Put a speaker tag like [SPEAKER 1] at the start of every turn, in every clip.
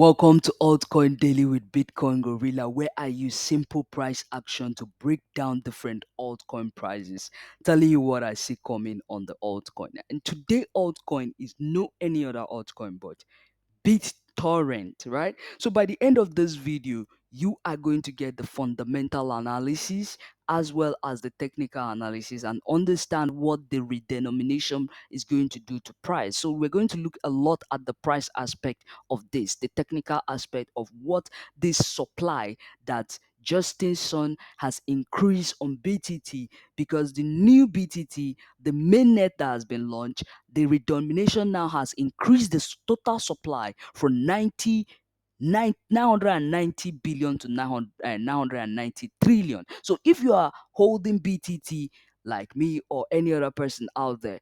[SPEAKER 1] Welcome to Altcoin Daily with Bitcoin Gorilla, where I use simple price action to break down different altcoin prices, telling you what I see coming on the altcoin. And today, altcoin is no any other altcoin but BitTorrent, right? So by the end of this video, you are going to get the fundamental analysis as well as the technical analysis and understand what the redenomination is going to do to price. So we're going to look a lot at the price aspect of this, the technical aspect of what this supply that Justin's son has increased on BTT because the new BTT, the mainnet that has been launched, the redenomination now has increased the total supply from 990 billion to 990 trillion. So if you are holding BTT like me or any other person out there,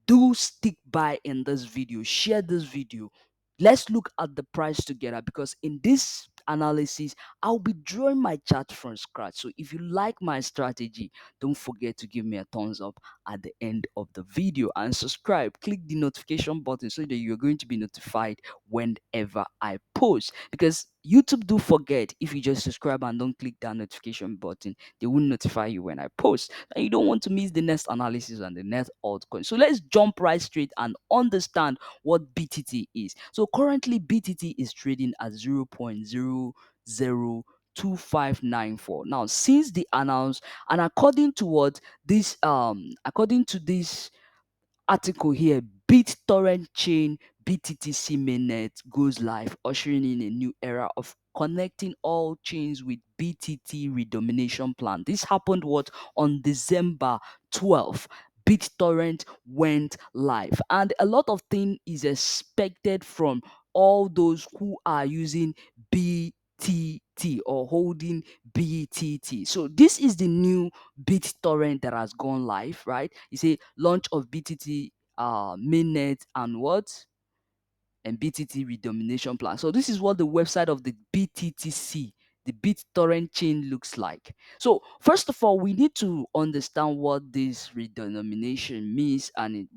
[SPEAKER 1] do stick by in this video, share this video. Let's look at the price together because in this analysis I'll be drawing my chart from scratch. So if you like my strategy, don't forget to give me a thumbs up at the end of the video and subscribe. Click the notification button so that you're going to be notified whenever I post, because YouTube do forget, if you just subscribe and don't click that notification button, they will notify you when I post, and you don't want to miss the next analysis and the next altcoin. So let's jump right straight and understand what BTT is. So currently BTT is trading at 0.002594. Now, since the announce, and according to this article here, BitTorrent chain BTTC mainnet goes live, ushering in a new era of connecting all chains with BTT redomination plan. This happened on December 12th. BitTorrent went live, and a lot of things is expected from all those who are using BTT or holding BTT. So this is the new BitTorrent that has gone live, right? You say launch of BTT mainnet and what? And BTT redomination plan. So this is what the website of the BTTC, the BitTorrent chain, looks like. So first of all, we need to understand what this redenomination means and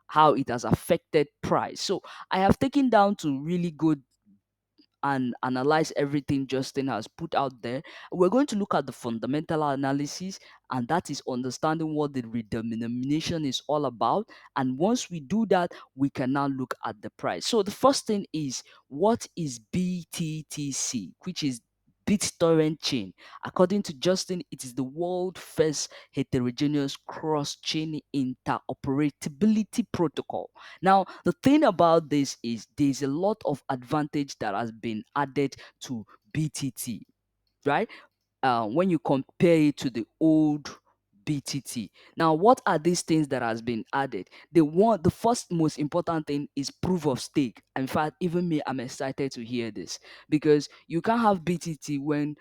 [SPEAKER 1] how it has affected price. So I have taken down to really good and analyze everything Justin has put out there. We're going to look at the fundamental analysis, and that is understanding what the redenomination is all about. And once we do that, we can now look at the price. So the first thing is, what is BTTC, which is BitTorrent chain. According to Justin, it is the world first heterogeneous cross-chain interoperability protocol. Now, the thing about this is there's a lot of advantage that has been added to BTT, right? When you compare it to the old BTT. Now, what are these things that has been added? The first most important thing is proof of stake. In fact, even me, I'm excited to hear this because you can't have BTT when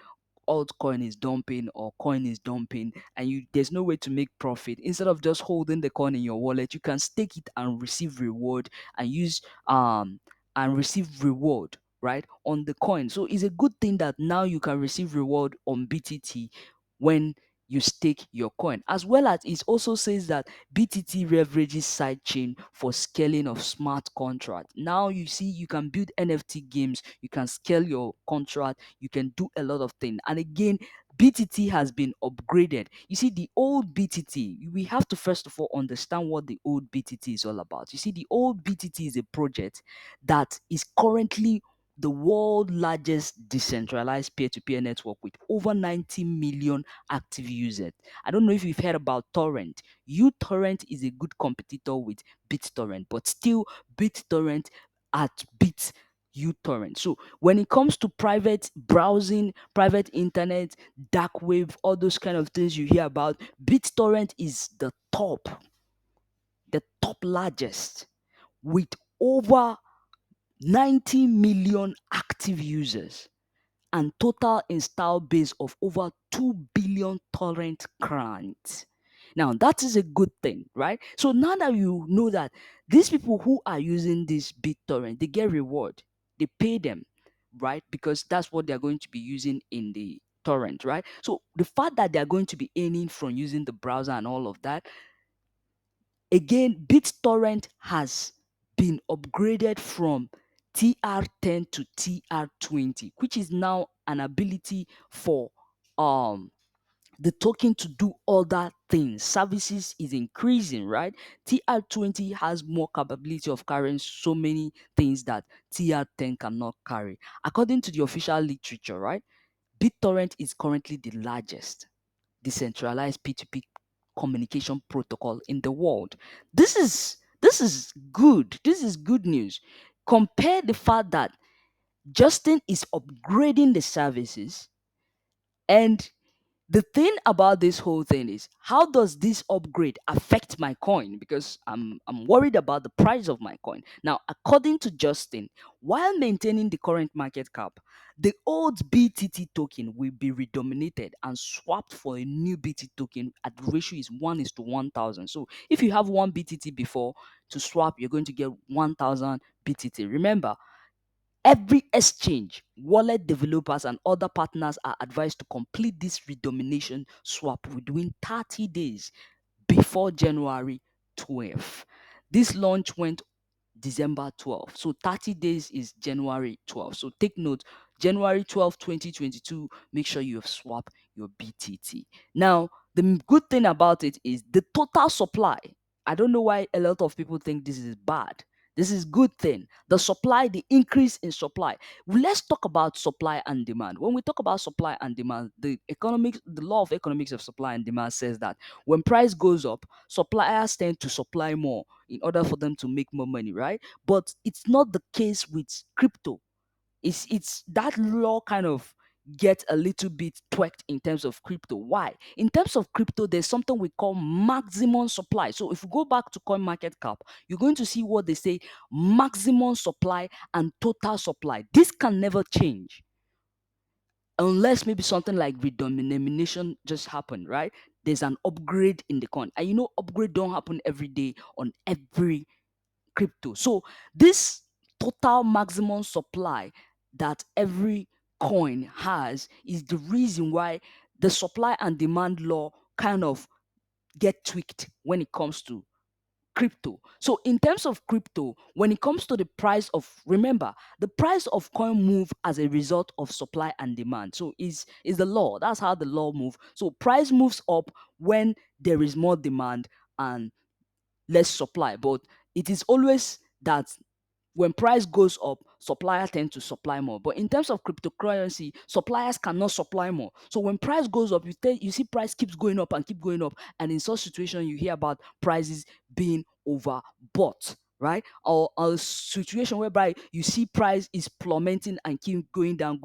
[SPEAKER 1] altcoin is dumping or coin is dumping and there's no way to make profit. Instead of just holding the coin in your wallet, you can stake it and receive reward and use and receive reward, right, on the coin. So it's a good thing that now you can receive reward on BTT when you stake your coin. As well as it also says that BTT leverages sidechain for scaling of smart contract. Now you see you can build NFT games, you can scale your contract, you can do a lot of things. And again, BTT has been upgraded. You see, the old BTT, we have to first of all understand what the old BTT is all about. You see, the old BTT is a project that is currently the world largest decentralized peer-to-peer network with over 90 million active users. I don't know if you've heard about Torrent. uTorrent is a good competitor with BitTorrent, but still BitTorrent at Bit uTorrent. So when it comes to private browsing, private internet, dark wave, all those kind of things you hear about, BitTorrent is the top largest with over 90 million active users and total install base of over 2 billion torrent clients. Now, that is a good thing, right? So now that you know that these people who are using this BitTorrent, they get reward. They pay them, right? Because that's what they're going to be using in the torrent, right? So the fact that they're going to be earning from using the browser and all of that, again, BitTorrent has been upgraded from TR10 to TR20, which is now an ability for um the token to do other things. Services is increasing, right? TR20 has more capability of carrying so many things that TR10 cannot carry. According to the official literature, right? BitTorrent is currently the largest decentralized P2P communication protocol in the world. This is good. This is good news. Compare the fact that Justin is upgrading the services, and the thing about this whole thing is, how does this upgrade affect my coin? Because I'm worried about the price of my coin. Now, according to Justin, while maintaining the current market cap, the old BTT token will be redominated and swapped for a new BTT token at the ratio is 1 is to 1,000. So if you have one BTT before, to swap, you're going to get 1,000 BTT. Remember, every exchange, wallet developers, and other partners are advised to complete this redomination swap within 30 days before January 12th. This launch went December 12th. So 30 days is January 12th. So take note, January 12th, 2022, make sure you have swapped your BTT. Now, the good thing about it is the total supply. I don't know why a lot of people think this is bad. This is good thing. The supply, the increase in supply. Let's talk about supply and demand. When we talk about supply and demand, the law of economics of supply and demand says that when price goes up, suppliers tend to supply more in order for them to make more money, right? But it's not the case with crypto. It's that law kind of gets a little bit tweaked in terms of crypto. Why? In terms of crypto, there's something we call maximum supply. So if you go back to coin market cap, you're going to see what they say: maximum supply and total supply. This can never change unless maybe something like redenomination just happened, right? There's an upgrade in the coin, and upgrade don't happen every day on every crypto. So this total maximum supply that every coin has is the reason why the supply and demand law kind of get tweaked when it comes to crypto. So in terms of crypto, when it comes to the price of, remember, the price of coin move as a result of supply and demand. So is the law. That's how the law move. So price moves up when there is more demand and less supply. But it is always that when price goes up, suppliers tend to supply more. But in terms of cryptocurrency, suppliers cannot supply more. So when price goes up, you see price keeps going up and keep going up. And in such situation, you hear about prices being overbought, right? Or a situation whereby you see price is plummeting and keep going down.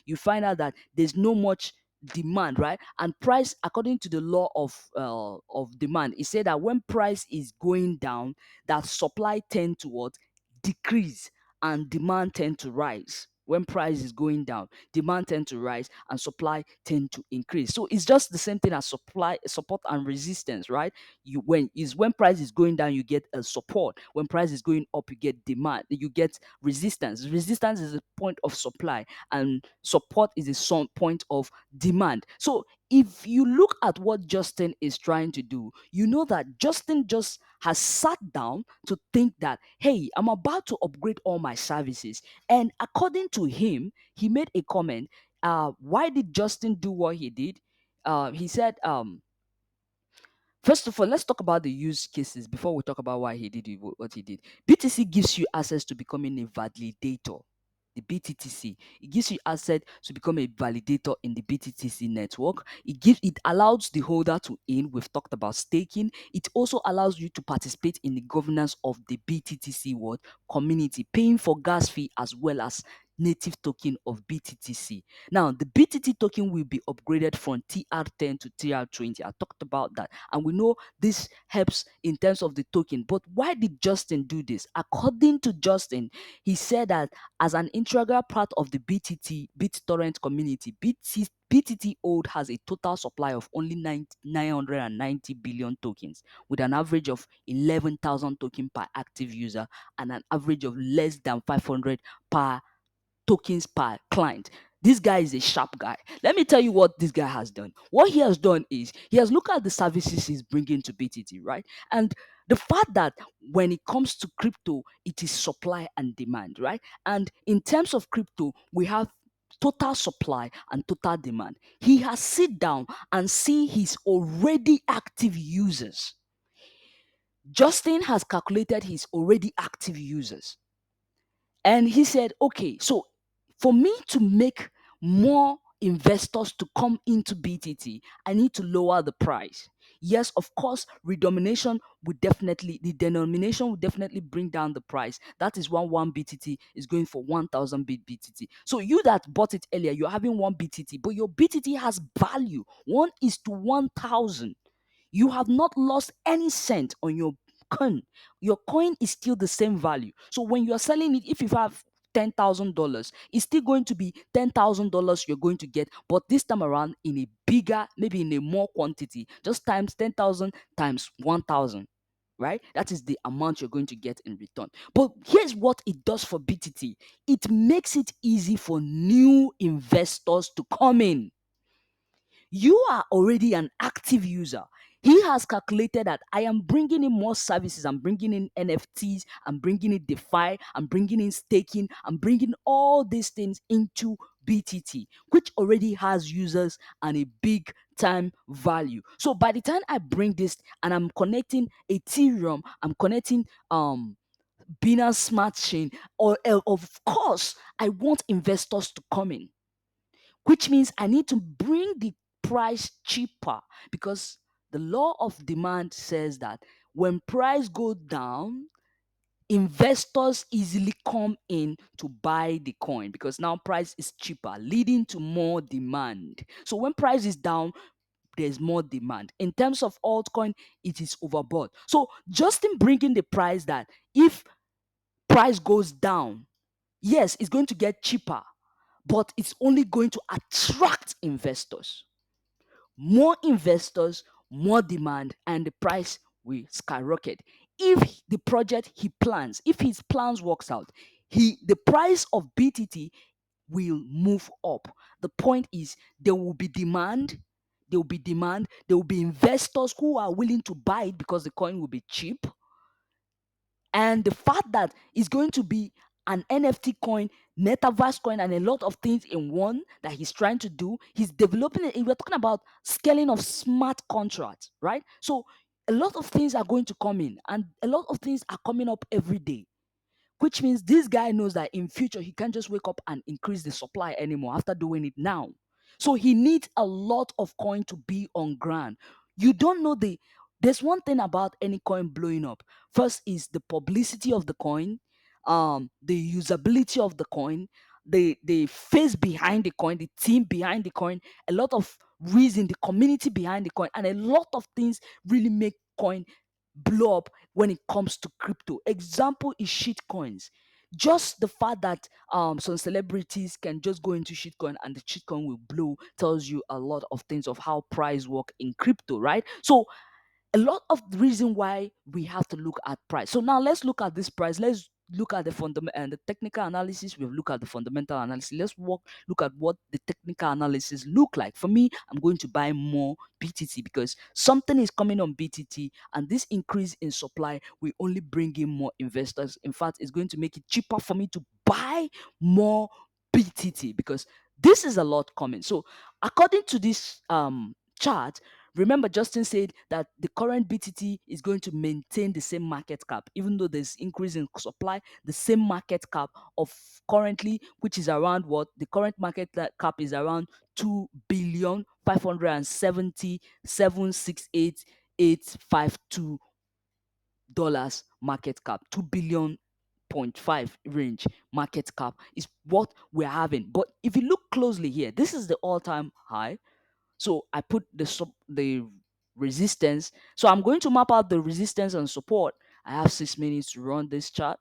[SPEAKER 1] You find out that there's no much demand, right? And price, according to the law of demand, it said that when price is going down, that supply tend to what? Decrease, and demand tend to rise. When price is going down, demand tend to rise and supply tend to increase. So it's just the same thing as supply, support and resistance, right? When price is going down, you get a support. When price is going up, you get demand, you get resistance. Resistance is a point of supply, and support is a some point of demand. So if you look at what Justin is trying to do, you know that Justin just has sat down to think that, hey, I'm about to upgrade all my services. And according to him, he made a comment. Why did Justin do what he did? He said, first of all, let's talk about the use cases before we talk about why he did what he did. BTC gives you access to becoming a validator. The BTTC, it gives you access to become a validator in the BTTC network. It allows the holder to in. We've talked about staking. It also allows you to participate in the governance of the BTTC community, paying for gas fee as well as native token of BTTC. Now, the BTT token will be upgraded from TR10 to TR20. I talked about that. And we know this helps in terms of the token. But why did Justin do this? According to Justin, he said that as an integral part of the BitTorrent community, BTT Old has a total supply of only 990 billion tokens, with an average of 11,000 tokens per active user and an average of less than 500 per tokens per client. This guy is a sharp guy. Let me tell you what this guy has done. What he has done is he has looked at the services he's bringing to BTT, right? And the fact that when it comes to crypto, it is supply and demand, right? And in terms of crypto, we have total supply and total demand. He has sit down and see his already active users. Justin has calculated his already active users. And he said, okay, so for me to make more investors to come into BTT, I need to lower the price. Yes, of course, the denomination would definitely bring down the price. That is one BTT is going for 1,000 BTT. So you that bought it earlier, you're having one BTT, but your BTT has value. 1 is to 1,000. You have not lost any cent on coin. Your coin is still the same value. So when you are selling it, if you have $10,000, it's still going to be $10,000 you're going to get, but this time around in a bigger, maybe in a more quantity, just times 10,000 times 1,000. Right? That is the amount you're going to get in return. But here's what it does for BTT, it makes it easy for new investors to come in. You are already an active user. He has calculated that I am bringing in more services. I'm bringing in NFTs. I'm bringing in DeFi. I'm bringing in staking. I'm bringing all these things into BTT, which already has users and a big time value. So by the time I bring this and I'm connecting Ethereum, I'm connecting Binance Smart Chain, or of course, I want investors to come in, which means I need to bring the price cheaper, because the law of demand says that when price go down, investors easily come in to buy the coin because now price is cheaper, leading to more demand. So when price is down, there's more demand. In terms of altcoin, it is overbought. So just in bringing the price that if price goes down, yes, it's going to get cheaper, but it's only going to attract investors. More investors, more demand, and the price will skyrocket. If the project he plans, if his plans works out, the price of BTT will move up. The point is there will be demand. There will be investors who are willing to buy it because the coin will be cheap, and the fact that it's going to be an NFT coin, metaverse coin, and a lot of things in one that he's trying to do. He's developing it. We're talking about scaling of smart contracts, right? So a lot of things are going to come in, and a lot of things are coming up every day, which means this guy knows that in future he can't just wake up and increase the supply anymore after doing it now. So he needs a lot of coin to be on ground. You don't know there's one thing about any coin blowing up. First is the publicity of the coin, the usability of the coin, the face behind the coin, the team behind the coin, a lot of reason, the community behind the coin, and a lot of things really make coin blow up when it comes to crypto. Example is shit coins. Just the fact that some celebrities can just go into shitcoin and the shitcoin will blow tells you a lot of things of how price work in crypto, right? So a lot of the reason why we have to look at price. So now let's look at this price. Let's look at the fundamental and the technical analysis. We've looked at the fundamental analysis. Look at what the technical analysis look like. For me, I'm going to buy more BTT because something is coming on BTT, and this increase in supply will only bring in more investors. In fact, it's going to make it cheaper for me to buy more BTT because this is a lot coming. So according to this chart, remember, Justin said that the current BTT is going to maintain the same market cap, even though there's increase in supply. The same market cap of currently, which is around what the current market cap is around 2,570,768,852 dollars market cap, 2 billion 0.5 range market cap is what we're having. But if you look closely here, this is the all-time high. So I put the resistance. So I'm going to map out the resistance and support. I have 6 minutes to run this chart.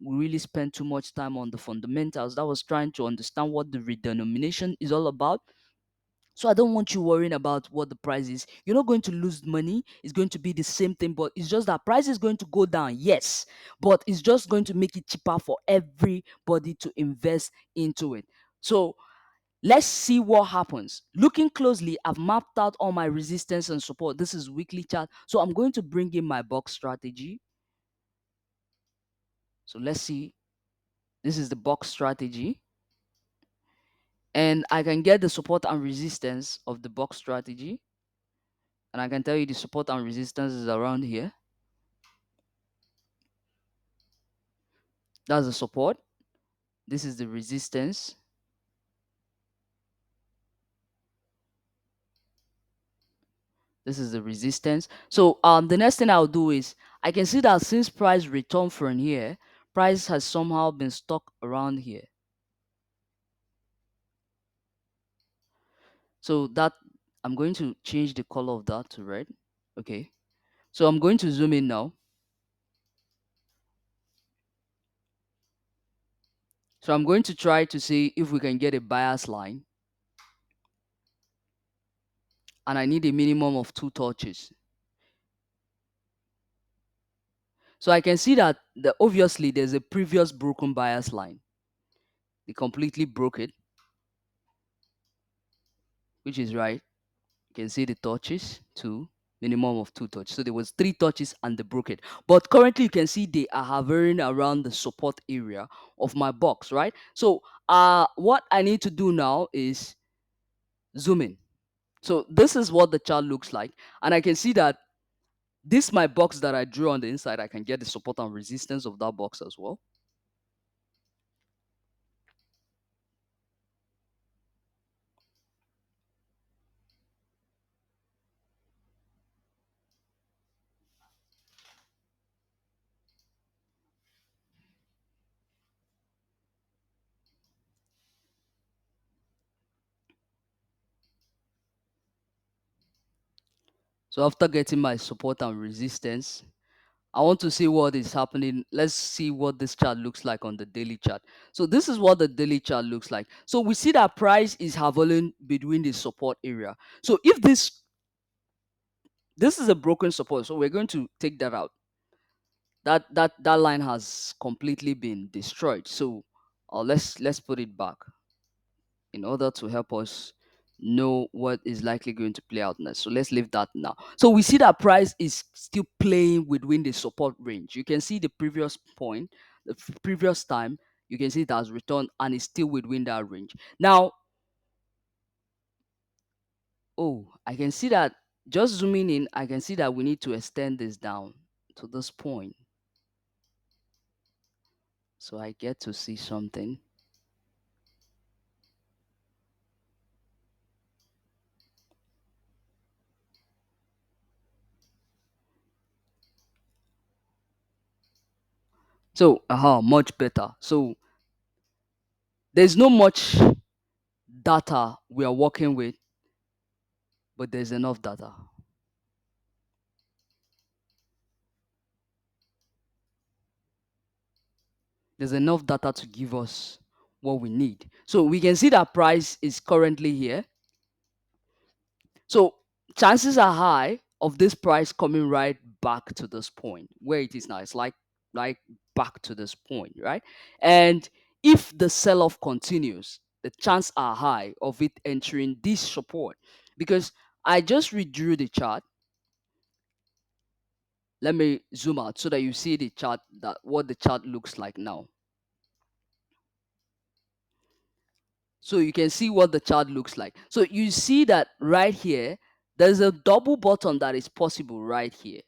[SPEAKER 1] We really spent too much time on the fundamentals. That was trying to understand what the redenomination is all about. So I don't want you worrying about what the price is. You're not going to lose money. It's going to be the same thing, but it's just that price is going to go down. Yes, but it's just going to make it cheaper for everybody to invest into it. So Let's see what happens. Looking closely, I've mapped out all my resistance and support. This is weekly chart. So I'm going to bring in my box strategy. So let's see. This is the box strategy. And I can get the support and resistance of the box strategy. And I can tell you the support and resistance is around here. That's the support. This is the resistance. This is the resistance. So the next thing I'll do is I can see that since price returned from here, price has somehow been stuck around here. So that I'm going to change the color of that to red. Okay. So I'm going to zoom in now. So I'm going to try to see if we can get a bias line. And I need a minimum of 2 touches. So I can see that obviously there's a previous broken bias line. They completely broke it, which is right. You can see the touches, 2, minimum of 2 touches. So there was 3 touches and they broke it. But currently you can see they are hovering around the support area of my box, right? So what I need to do now is zoom in. So this is what the chart looks like. And I can see that this my box that I drew on the inside. I can get the support and resistance of that box as well. So after getting my support and resistance, I want to see what is happening. Let's see what this chart looks like on the daily chart. So this is what the daily chart looks like. So we see that price is hovering between the support area. So if this is a broken support, so we're going to take that out. That line has completely been destroyed. So let's put it back in order to help us know what is likely going to play out next. So let's leave that now. So we see that price is still playing within the support range. You can see the previous point, the previous time, you can see it has returned and it's still within that range. Now, I can see that just zooming in, I can see that we need to extend this down to this point. So I get to see something. So, much better. So there's no much data we are working with, but there's enough data. There's enough data to give us what we need. So we can see that price is currently here. So chances are high of this price coming right back to this point where it is now. It's like back to this point, right? And if the sell-off continues, the chances are high of it entering this support, because I just redrew the chart. Let me zoom out so that you see the chart, that what the chart looks like now. So you can see what the chart looks like. So you see that right here, there's a double bottom that is possible right here.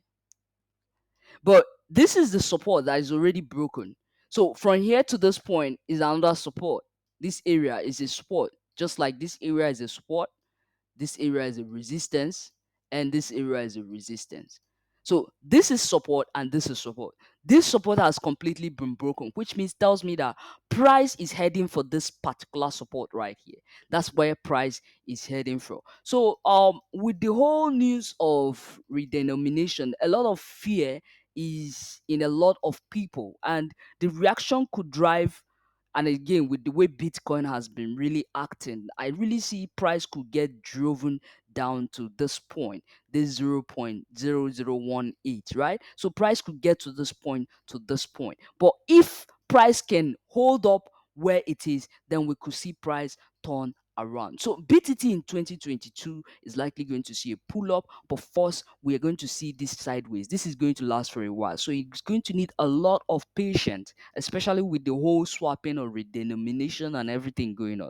[SPEAKER 1] But this is the support that is already broken. So from here to this point is another support. This area is a support. Just like this area is a support, this area is a resistance, and this area is a resistance. So this is support and this is support. This support has completely been broken, which means tells me that price is heading for this particular support right here. That's where price is heading for. So with the whole news of redenomination, a lot of fear is in a lot of people, and the reaction could drive, and again, with the way Bitcoin has been really acting, I really see price could get driven down to this point, this 0.0018, right? So price could get to this point, But if price can hold up where it is, then we could see price turn around. So BTT in 2022 is likely going to see a pull up, but first we are going to see this sideways. This is going to last for a while. So it's going to need a lot of patience, especially with the whole swapping or redenomination and everything going on.